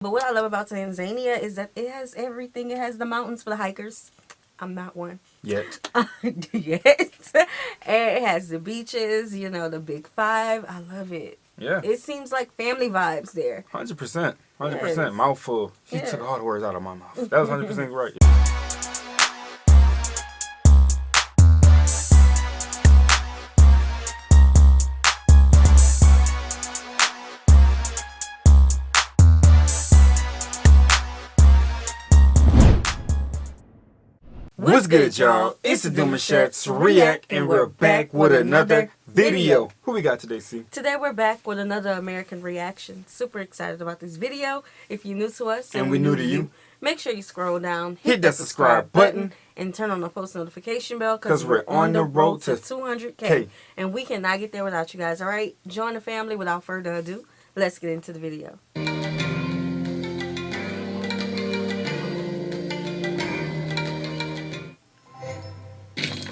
But what I love about Tanzania is that it has everything. It has the mountains for the hikers. I'm not one. Yet. Yet. And it has the beaches, the big five. I love it. Yeah. It seems like family vibes there. 100%. 100%. Yes. Mouthful. She Yeah. took all the words out of my mouth. That was 100% right. What's good, y'all? It's the Demouchet REACT, and we're back with another video. Who we got today, C? Today we're back with another American reaction. Super excited about this video. If you're new to us And we new to you, make sure you scroll down, hit that subscribe button, and turn on the post notification bell because we're on the road to 200K. And we cannot get there without you guys, all right? Join the family. Without further ado, let's get into the video.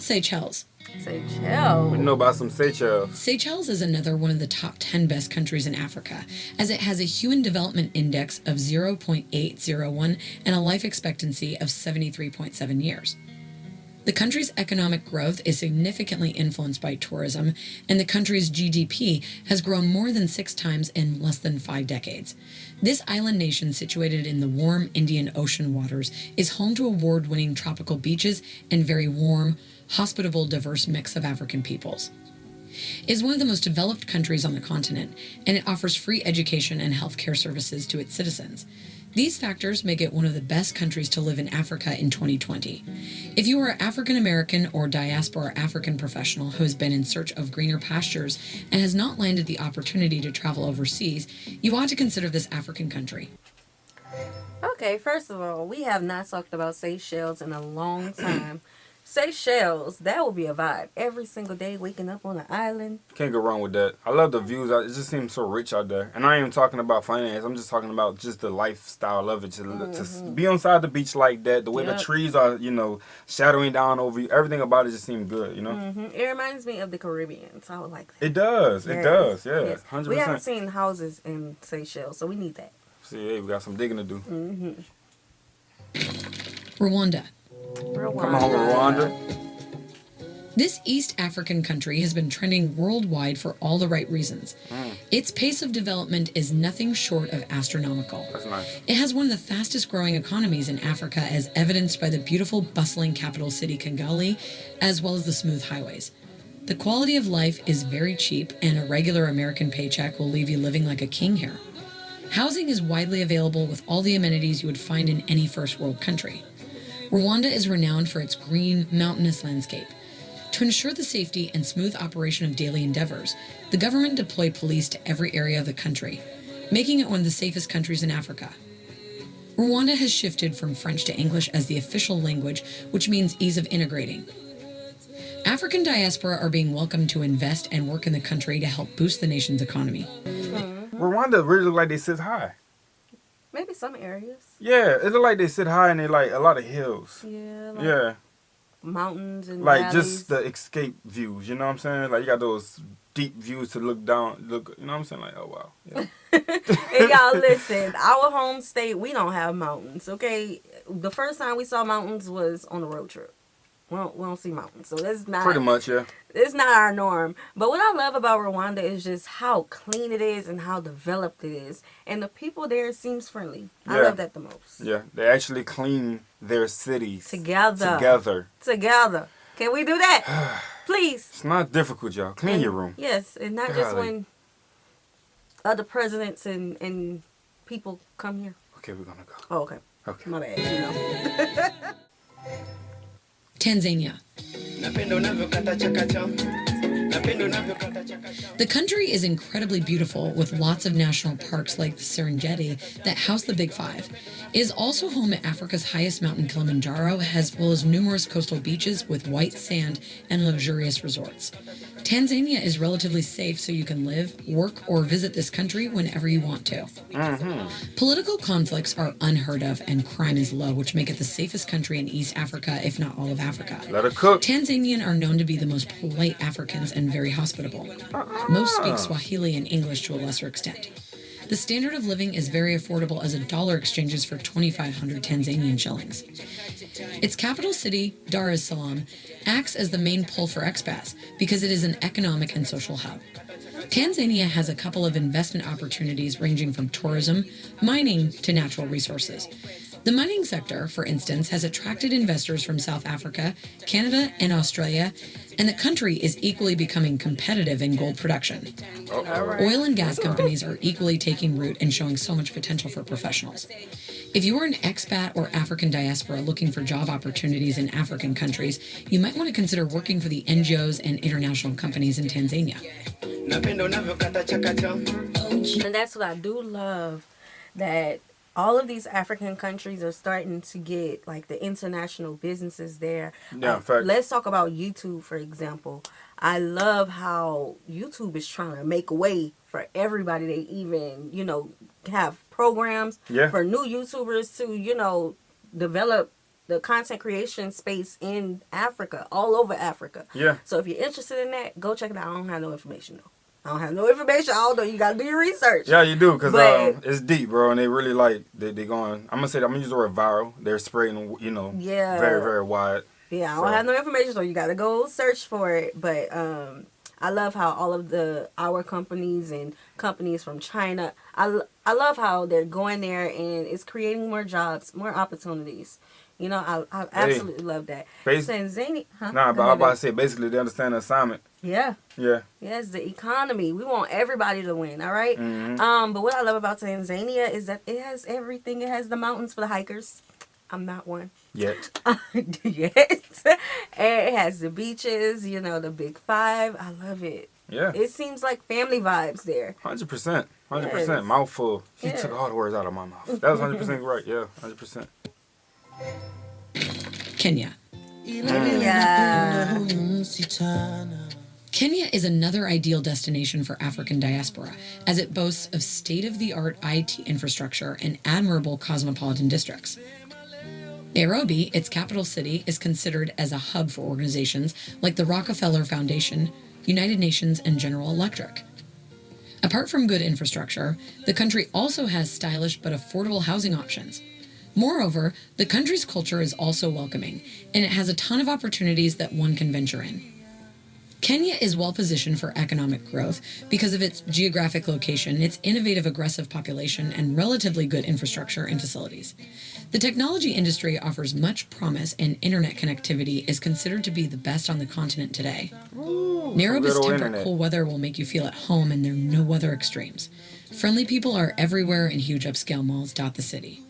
Seychelles. Seychelles. we know about some Seychelles. Seychelles is another one of the top 10 best countries in Africa, as it has a Human Development Index of 0.801 and a life expectancy of 73.7 years. The country's economic growth is significantly influenced by tourism, and the country's GDP has grown more than 6 times in less than 5 decades. This island nation, situated in the warm Indian Ocean waters, is home to award-winning tropical beaches and very warm, hospitable, diverse mix of African peoples. It is one of the most developed countries on the continent, and it offers free education and healthcare services to its citizens. These factors make it one of the best countries to live in Africa in 2020. If you are an African American or diaspora African professional who has been in search of greener pastures and has not landed the opportunity to travel overseas, you ought to consider this African country. Okay, first of all, we have not talked about Seychelles in a long time. Seychelles, that will be a vibe. Every single day, waking up on an island. Can't go wrong with that. I love the views. It just seems so rich out there. And I ain't even talking about finance. I'm just talking about just the lifestyle of it. To be on side the beach like that, the way the trees are, shadowing down over you. Everything about it just seems good, It reminds me of the Caribbean, so I would like that. It does. It does. Yeah. Yes. 100%. We haven't seen houses in Seychelles, so we need that. See, hey, we got some digging to do. Rwanda. Come on, Rwanda. This East African country has been trending worldwide for all the right reasons. Its pace of development is nothing short of astronomical. That's nice. It has one of the fastest growing economies in Africa, as evidenced by the beautiful, bustling capital city Kigali, as well as the smooth highways. The quality of life is very cheap, and a regular American paycheck will leave you living like a king here. Housing is widely available with all the amenities you would find in any first world country. Rwanda is renowned for its green, mountainous landscape. To ensure the safety and smooth operation of daily endeavors, the government deployed police to every area of the country, making it one of the safest countries in Africa. Rwanda has shifted from French to English as the official language, which means ease of integrating. African diaspora are being welcomed to invest and work in the country to help boost the nation's economy. Rwanda really look like they sit high. Maybe some areas. Yeah, it look like they sit high and they like a lot of hills. Yeah. Yeah. Mountains and like valleys. Just the escape views, you know what I'm saying? Like you got those deep views to look down, you know what I'm saying? Like, oh wow. Yeah. And y'all listen, our home state, we don't have mountains, okay? The first time we saw mountains was on a road trip. We don't see mountains, so that's not pretty much, yeah. It's not our norm. But what I love about Rwanda is just how clean it is and how developed it is, and the people there seems friendly. I love that the most. Yeah, they actually clean their cities together. Can we do that, please? It's not difficult, y'all. Clean your room. Yes, and not just when other presidents and people come here. Okay, we're gonna go. Oh, okay. Okay. My bad. Tanzania. The country is incredibly beautiful, with lots of national parks like the Serengeti that house the Big Five. It is also home to Africa's highest mountain, Kilimanjaro, as well as numerous coastal beaches with white sand and luxurious resorts. Tanzania is relatively safe, so you can live, work, or visit this country whenever you want to. Political conflicts are unheard of, and crime is low, which make it the safest country in East Africa, if not all of Africa. Let her cook. Tanzanians are known to be the most polite Africans and very hospitable. Most speak Swahili and English to a lesser extent. The standard of living is very affordable as a dollar exchanges for 2,500 Tanzanian shillings. Its capital city, Dar es Salaam, acts as the main pull for expats because it is an economic and social hub. Tanzania has a couple of investment opportunities ranging from tourism, mining, to natural resources. The mining sector, for instance, has attracted investors from South Africa, Canada, and Australia, and the country is equally becoming competitive in gold production. Oil and gas companies are equally taking root and showing so much potential for professionals. If you are an expat or African diaspora looking for job opportunities in African countries, you might want to consider working for the NGOs and international companies in Tanzania. And that's what I do love, that all of these African countries are starting to get like the international businesses there. Yeah, in fact. Let's talk about YouTube, for example. I love how YouTube is trying to make way for everybody. They even, have programs for new YouTubers to, develop the content creation space in Africa, all over Africa. Yeah. So if you're interested in that, go check it out. I don't have no information though. I don't have no information. I don't know. You got to do your research. Yeah, you do, because it's deep, bro. And they really they going, I'm going to use the word viral. They're spreading, very, very wide. Yeah, I don't have no information, so you got to go search for it. But I love how all of our companies and companies from China, I love how they're going there and it's creating more jobs, more opportunities. I absolutely love that. Tanzania, but I'm about to say, basically, they understand the assignment. Yeah. Yeah. Yes, the economy. We want everybody to win, all right? Mm-hmm. But what I love about Tanzania is that it has everything. It has the mountains for the hikers. I'm not one. Yet. Yet. And it has the beaches, the big five. I love it. Yeah. It seems like family vibes there. 100%. 100%. Mouthful. He took all the words out of my mouth. That was 100% right. Yeah, 100%. Kenya. Yeah. Kenya is another ideal destination for African diaspora, as it boasts of state-of-the-art IT infrastructure and admirable cosmopolitan districts. Nairobi, its capital city, is considered as a hub for organizations like the Rockefeller Foundation, United Nations, and General Electric. Apart from good infrastructure, the country also has stylish but affordable housing options. Moreover, the country's culture is also welcoming, and it has a ton of opportunities that one can venture in. Kenya is well positioned for economic growth because of its geographic location, its innovative, aggressive population, and relatively good infrastructure and facilities. The technology industry offers much promise, and internet connectivity is considered to be the best on the continent today. Nairobi's temperate, cool weather will make you feel at home, and there are no weather extremes. Friendly people are everywhere, and huge upscale malls dot the city.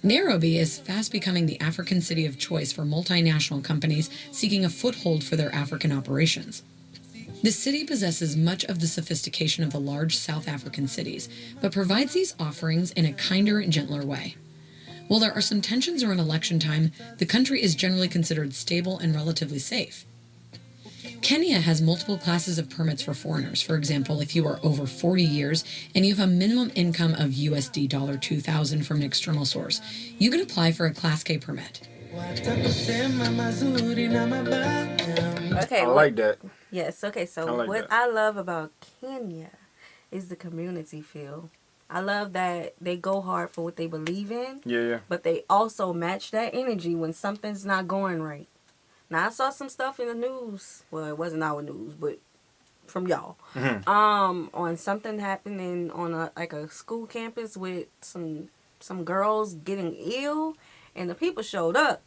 Nairobi is fast becoming the African city of choice for multinational companies seeking a foothold for their African operations. The city possesses much of the sophistication of the large South African cities, but provides these offerings in a kinder and gentler way. While there are some tensions around election time, the country is generally considered stable and relatively safe. Kenya has multiple classes of permits for foreigners. For example, if you are over 40 years and you have a minimum income of USD $2,000 from an external source, you can apply for a Class K permit. Okay, I like that. Yes, okay, so I love about Kenya is the community feel. I love that they go hard for what they believe in. Yeah. But they also match that energy when something's not going right. Now, I saw some stuff in the news. Well, it wasn't our news, but from y'all. Mm-hmm. On something happening on a school campus with some girls getting ill, and the people showed up.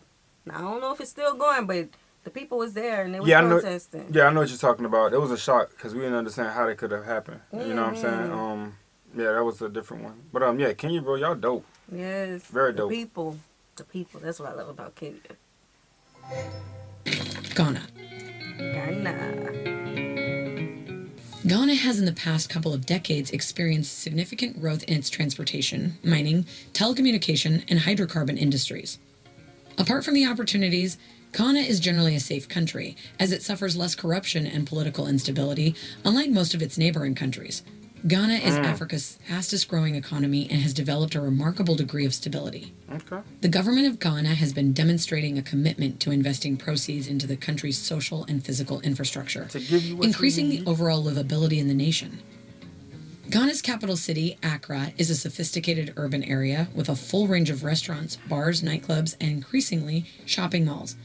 Now, I don't know if it's still going, but the people was there and they was protesting. I know what you're talking about. It was a shock because we didn't understand how that could have happened. You know what I'm saying? Yeah, that was a different one. But yeah, Kenya, bro, y'all dope. Yes. Very dope. The people. That's what I love about Kenya. Ghana. Ghana has in the past couple of decades experienced significant growth in its transportation, mining, telecommunication, and hydrocarbon industries. Apart from the opportunities, Ghana is generally a safe country, as it suffers less corruption and political instability, unlike most of its neighboring countries. Ghana is Africa's fastest growing economy and has developed a remarkable degree of stability. Okay. The government of Ghana has been demonstrating a commitment to investing proceeds into the country's social and physical infrastructure, increasing the overall livability in the nation. Ghana's capital city, Accra, is a sophisticated urban area with a full range of restaurants, bars, nightclubs, and increasingly shopping malls.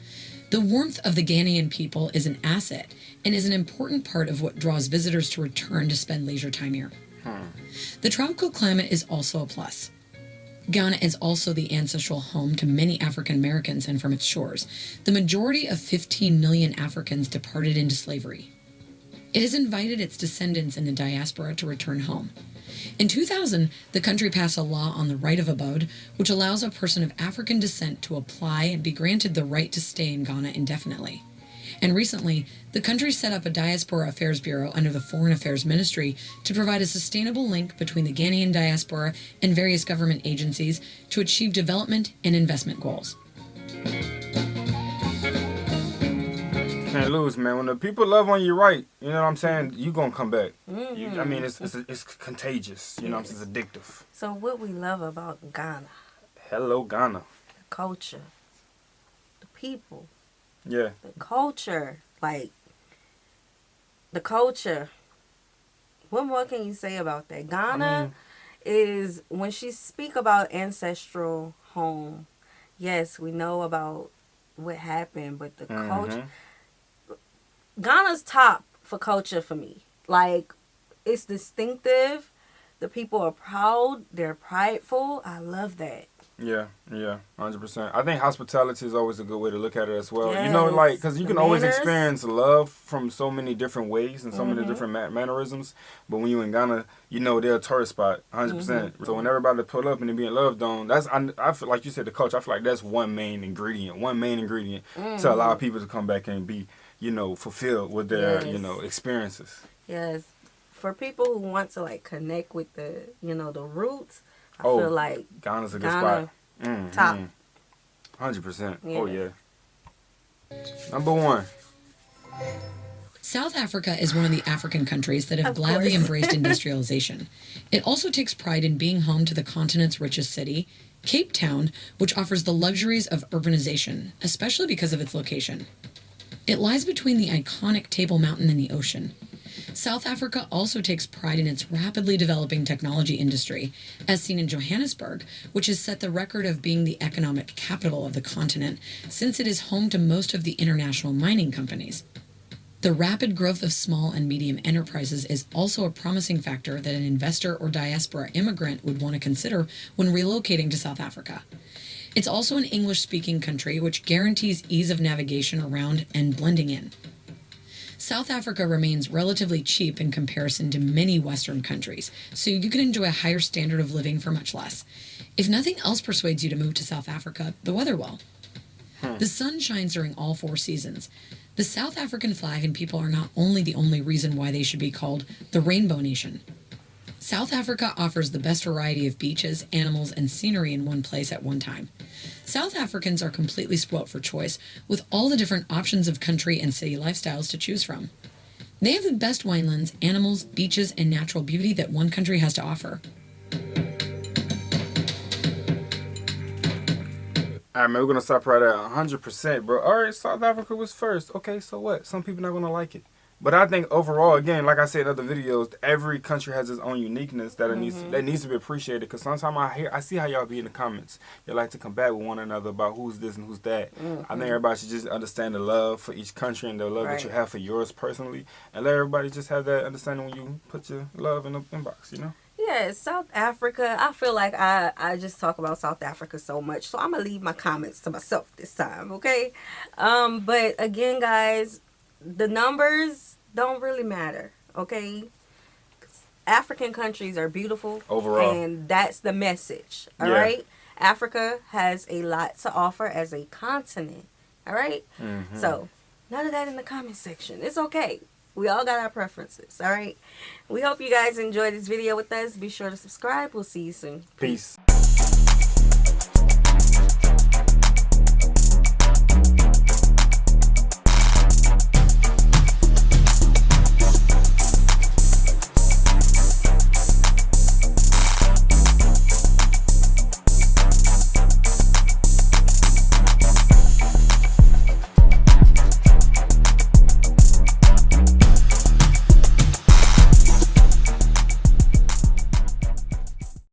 The warmth of the Ghanaian people is an asset and is an important part of what draws visitors to return to spend leisure time here. The tropical climate is also a plus. Ghana is also the ancestral home to many African Americans, and from its shores, the majority of 15 million Africans departed into slavery. It has invited its descendants in the diaspora to return home. In 2000, the country passed a law on the right of abode, which allows a person of African descent to apply and be granted the right to stay in Ghana indefinitely. And recently, the country set up a Diaspora Affairs Bureau under the Foreign Affairs Ministry to provide a sustainable link between the Ghanaian diaspora and various government agencies to achieve development and investment goals. Can't lose, man. When the people love on you right, you know what I'm saying, you gonna come back. I mean, it's contagious. You know what I'm saying? It's addictive. So what we love about Ghana? Hello, Ghana. The culture. The people. Yeah. The culture. Like, the culture. What more can you say about that? Ghana is, when she speak about ancestral home, yes, we know about what happened, but the culture... Ghana's top for culture for me. Like, it's distinctive. The people are proud. They're prideful. I love that. Yeah, 100%. I think hospitality is always a good way to look at it as well. Yes. You know, like, because you can always Manners. experience love from so many different ways and so many different mannerisms. But when you're in Ghana, you know they're a tourist spot, 100%. So when everybody pull up and they're being loved on, I feel like you said the culture. I feel like that's one main ingredient to allow people to come back and be, you know, fulfilled with their, you know, experiences. Yes. For people who want to, like, connect with the, you know, the roots, I feel like Ghana's a good spot. Top. 100%. Yeah. Oh, yeah. Number 1. South Africa is one of the African countries that have Of gladly course. embraced industrialization. It also takes pride in being home to the continent's richest city, Cape Town, which offers the luxuries of urbanization, especially because of its location. It lies between the iconic Table Mountain and the ocean. South Africa also takes pride in its rapidly developing technology industry, as seen in Johannesburg, which has set the record of being the economic capital of the continent since it is home to most of the international mining companies. The rapid growth of small and medium enterprises is also a promising factor that an investor or diaspora immigrant would want to consider when relocating to South Africa. It's also an English-speaking country, which guarantees ease of navigation around and blending in. South Africa remains relatively cheap in comparison to many Western countries, so you can enjoy a higher standard of living for much less. If nothing else persuades you to move to South Africa, the weather will. The sun shines during all 4 seasons. The South African flag and people are not only the only reason why they should be called the Rainbow Nation. South Africa offers the best variety of beaches, animals, and scenery in one place at one time. South Africans are completely spoilt for choice, with all the different options of country and city lifestyles to choose from. They have the best winelands, animals, beaches, and natural beauty that one country has to offer. All right, man, we're going to stop right at 100%, bro. All right, South Africa was first. Okay, so what? Some people not going to like it. But I think overall, again, like I said in other videos, every country has its own uniqueness that needs to be appreciated. Because sometimes I see how y'all be in the comments. You like to combat with one another about who's this and who's that. I think everybody should just understand the love for each country and the love that you have for yours personally. And let everybody just have that understanding when you put your love in the inbox, you know? Yeah, South Africa. I feel like I just talk about South Africa so much. So I'm going to leave my comments to myself this time, okay? But again, guys, the numbers don't really matter, okay? African countries are beautiful overall, and that's the message. All right, Africa has a lot to offer as a continent. All right, so none of that in the comment section. It's okay. We all got our preferences. All right. We hope you guys enjoyed this video with us. Be sure to subscribe. We'll see you soon. Peace.